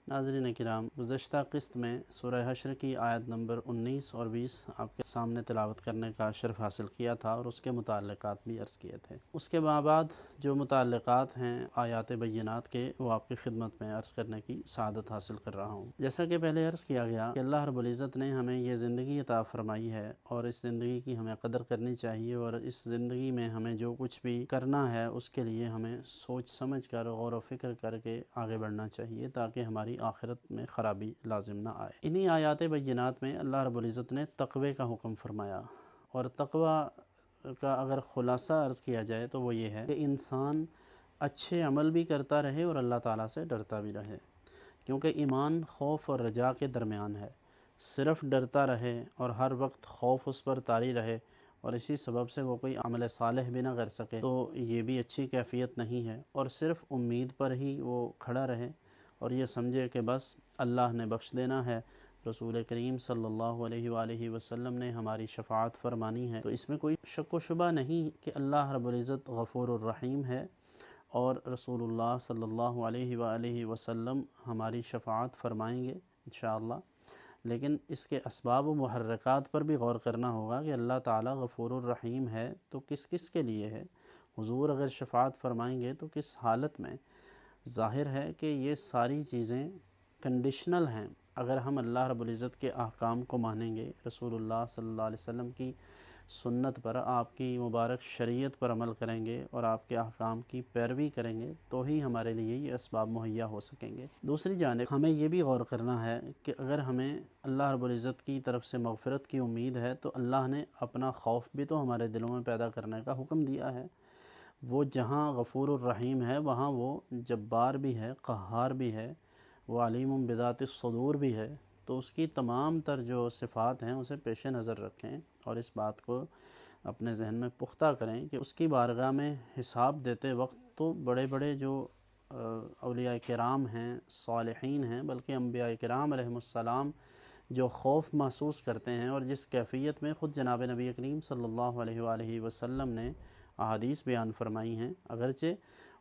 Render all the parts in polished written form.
ناظرین کرام، گزشتہ قسط میں سورہ حشر کی آیت نمبر 19 اور 20 آپ کے سامنے تلاوت کرنے کا شرف حاصل کیا تھا اور اس کے متعلقات بھی عرض کیے تھے۔ اس کے بعد جو متعلقات ہیں آیات بینات کے، وہ آپ کی خدمت میں عرض کرنے کی سعادت حاصل کر رہا ہوں۔ جیسا کہ پہلے عرض کیا گیا کہ اللہ رب العزت نے ہمیں یہ زندگی عطا فرمائی ہے اور اس زندگی کی ہمیں قدر کرنی چاہیے، اور اس زندگی میں ہمیں جو کچھ بھی کرنا ہے اس کے لیے ہمیں سوچ سمجھ کر، غور و فکر کر کے آگے بڑھنا چاہیے تاکہ ہماری آخرت میں خرابی لازم نہ آئے۔ انہی آیات بینات میں اللہ رب العزت نے تقوی کا حکم فرمایا، اور تقوی کا اگر خلاصہ عرض کیا جائے تو وہ یہ ہے کہ انسان اچھے عمل بھی کرتا رہے اور اللہ تعالیٰ سے ڈرتا بھی رہے، کیونکہ ایمان خوف اور رجا کے درمیان ہے۔ صرف ڈرتا رہے اور ہر وقت خوف اس پر طاری رہے اور اسی سبب سے وہ کوئی عمل صالح بھی نہ کر سکے تو یہ بھی اچھی کیفیت نہیں ہے، اور صرف امید پر ہی وہ کھڑا رہے اور یہ سمجھے کہ بس اللہ نے بخش دینا ہے، رسول کریم صلی اللہ علیہ وآلہ وسلم نے ہماری شفاعت فرمانی ہے، تو اس میں کوئی شک و شبہ نہیں کہ اللہ رب العزت غفور الرحیم ہے، اور رسول اللہ صلی اللہ علیہ وآلہ وسلم ہماری شفاعت فرمائیں گے انشاءاللہ۔ لیکن اس کے اسباب و محرکات پر بھی غور کرنا ہوگا کہ اللہ تعالیٰ غفور الرحیم ہے تو کس کس کے لیے ہے، حضور اگر شفاعت فرمائیں گے تو کس حالت میں۔ ظاہر ہے کہ یہ ساری چیزیں کنڈیشنل ہیں۔ اگر ہم اللہ رب العزت کے احکام کو مانیں گے، رسول اللہ صلی اللہ علیہ وسلم کی سنت پر، آپ کی مبارک شریعت پر عمل کریں گے اور آپ کے احکام کی پیروی کریں گے تو ہی ہمارے لیے یہ اسباب مہیا ہو سکیں گے۔ دوسری جانب ہمیں یہ بھی غور کرنا ہے کہ اگر ہمیں اللہ رب العزت کی طرف سے مغفرت کی امید ہے تو اللہ نے اپنا خوف بھی تو ہمارے دلوں میں پیدا کرنے کا حکم دیا ہے۔ وہ جہاں غفور الرحیم ہے وہاں وہ جبار بھی ہے، قہار بھی ہے، وہ علیم بذات الصدور بھی ہے، تو اس کی تمام تر جو صفات ہیں اسے پیش نظر رکھیں اور اس بات کو اپنے ذہن میں پختہ کریں کہ اس کی بارگاہ میں حساب دیتے وقت تو بڑے بڑے جو اولیاء کرام ہیں، صالحین ہیں، بلکہ انبیاء کرام علیہم السلام جو خوف محسوس کرتے ہیں اور جس کیفیت میں خود جناب نبی کریم صلی اللہ علیہ وآلہ وسلم نے احادیث بیان فرمائی ہیں، اگرچہ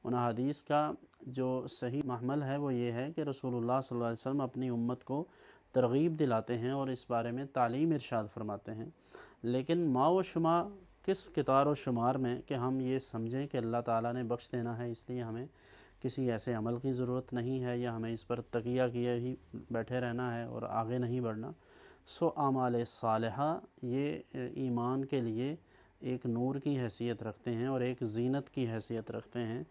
ان احادیث کا جو صحیح محمل ہے وہ یہ ہے کہ رسول اللہ صلی اللہ علیہ وسلم اپنی امت کو ترغیب دلاتے ہیں اور اس بارے میں تعلیم ارشاد فرماتے ہیں، لیکن ما و شما کس کتار و شمار میں کہ ہم یہ سمجھیں کہ اللہ تعالیٰ نے بخش دینا ہے اس لیے ہمیں کسی ایسے عمل کی ضرورت نہیں ہے یا ہمیں اس پر تقیہ کیے ہی بیٹھے رہنا ہے اور آگے نہیں بڑھنا۔ سو اعمال صالحہ یہ ایمان کے لیے ایک نور کی حیثیت رکھتے ہیں اور ایک زینت کی حیثیت رکھتے ہیں۔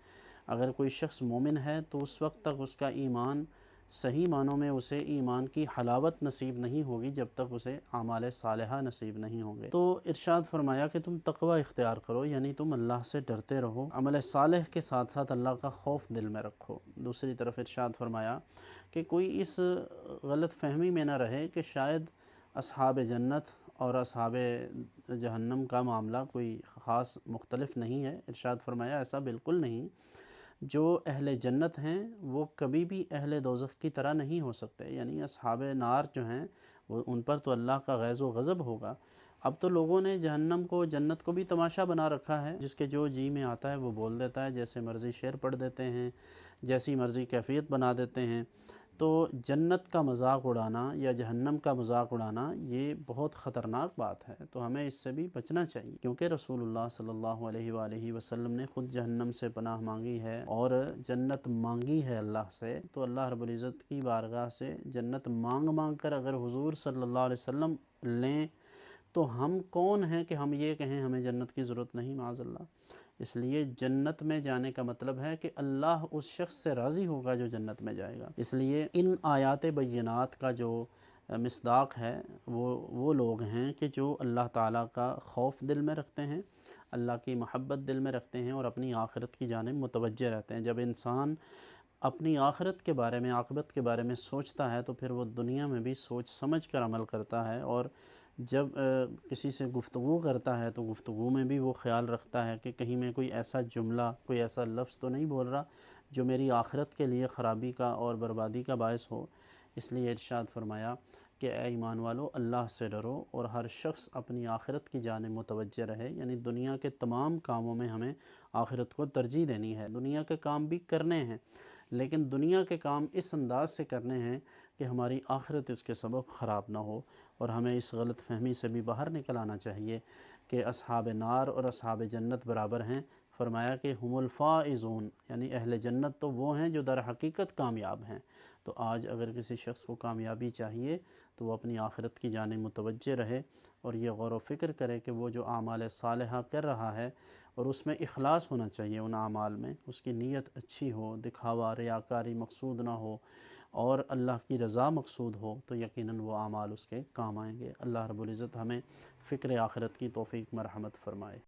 اگر کوئی شخص مومن ہے تو اس وقت تک اس کا ایمان صحیح معنوں میں اسے ایمان کی حلاوت نصیب نہیں ہوگی جب تک اسے اعمال صالحہ نصیب نہیں ہوں گے۔ تو ارشاد فرمایا کہ تم تقوی اختیار کرو، یعنی تم اللہ سے ڈرتے رہو، عمل صالح کے ساتھ ساتھ اللہ کا خوف دل میں رکھو۔ دوسری طرف ارشاد فرمایا کہ کوئی اس غلط فہمی میں نہ رہے کہ شاید اصحاب جنت اور اصحاب جہنم کا معاملہ کوئی خاص مختلف نہیں ہے۔ ارشاد فرمایا ایسا بالکل نہیں، جو اہل جنت ہیں وہ کبھی بھی اہل دوزخ کی طرح نہیں ہو سکتے، یعنی اصحاب نار جو ہیں وہ ان پر تو اللہ کا غیظ و غضب ہوگا۔ اب تو لوگوں نے جہنم کو جنت کو بھی تماشا بنا رکھا ہے، جس کے جو جی میں آتا ہے وہ بول دیتا ہے، جیسے مرضی شعر پڑھ دیتے ہیں، جیسی مرضی کیفیت بنا دیتے ہیں۔ تو جنت کا مذاق اڑانا یا جہنم کا مذاق اڑانا یہ بہت خطرناک بات ہے، تو ہمیں اس سے بھی بچنا چاہیے، کیونکہ رسول اللہ صلی اللہ علیہ وآلہ وسلم نے خود جہنم سے پناہ مانگی ہے اور جنت مانگی ہے اللہ سے، تو اللہ رب العزت کی بارگاہ سے جنت مانگ مانگ کر اگر حضور صلی اللہ علیہ وسلم لیں تو ہم کون ہیں کہ ہم یہ کہیں ہمیں جنت کی ضرورت نہیں، معاذ اللہ۔ اس لیے جنت میں جانے کا مطلب ہے کہ اللہ اس شخص سے راضی ہوگا جو جنت میں جائے گا۔ اس لیے ان آیات بینات کا جو مصداق ہے وہ لوگ ہیں کہ جو اللہ تعالیٰ کا خوف دل میں رکھتے ہیں، اللہ کی محبت دل میں رکھتے ہیں اور اپنی آخرت کی جانب متوجہ رہتے ہیں۔ جب انسان اپنی آخرت کے بارے میں، عاقبت کے بارے میں سوچتا ہے تو پھر وہ دنیا میں بھی سوچ سمجھ کر عمل کرتا ہے، اور جب کسی سے گفتگو کرتا ہے تو گفتگو میں بھی وہ خیال رکھتا ہے کہ کہیں میں کوئی ایسا جملہ، کوئی ایسا لفظ تو نہیں بول رہا جو میری آخرت کے لیے خرابی کا اور بربادی کا باعث ہو۔ اس لیے ارشاد فرمایا کہ اے ایمان والو اللہ سے ڈرو اور ہر شخص اپنی آخرت کی جانب متوجہ رہے، یعنی دنیا کے تمام کاموں میں ہمیں آخرت کو ترجیح دینی ہے، دنیا کے کام بھی کرنے ہیں لیکن دنیا کے کام اس انداز سے کرنے ہیں کہ ہماری آخرت اس کے سبب خراب نہ ہو، اور ہمیں اس غلط فہمی سے بھی باہر نکل آنا چاہیے کہ اصحاب نار اور اصحاب جنت برابر ہیں۔ فرمایا کہ ہم الفائزون، یعنی اہل جنت تو وہ ہیں جو در حقیقت کامیاب ہیں۔ تو آج اگر کسی شخص کو کامیابی چاہیے تو وہ اپنی آخرت کی جانب متوجہ رہے، اور یہ غور و فکر کرے کہ وہ جو اعمال صالحہ کر رہا ہے اور اس میں اخلاص ہونا چاہیے، ان اعمال میں اس کی نیت اچھی ہو، دکھاوا ریاکاری مقصود نہ ہو، اور اللہ کی رضا مقصود ہو، تو یقیناً وہ اعمال اس کے کام آئیں گے۔ اللہ رب العزت ہمیں فکر آخرت کی توفیق مرحمت فرمائے۔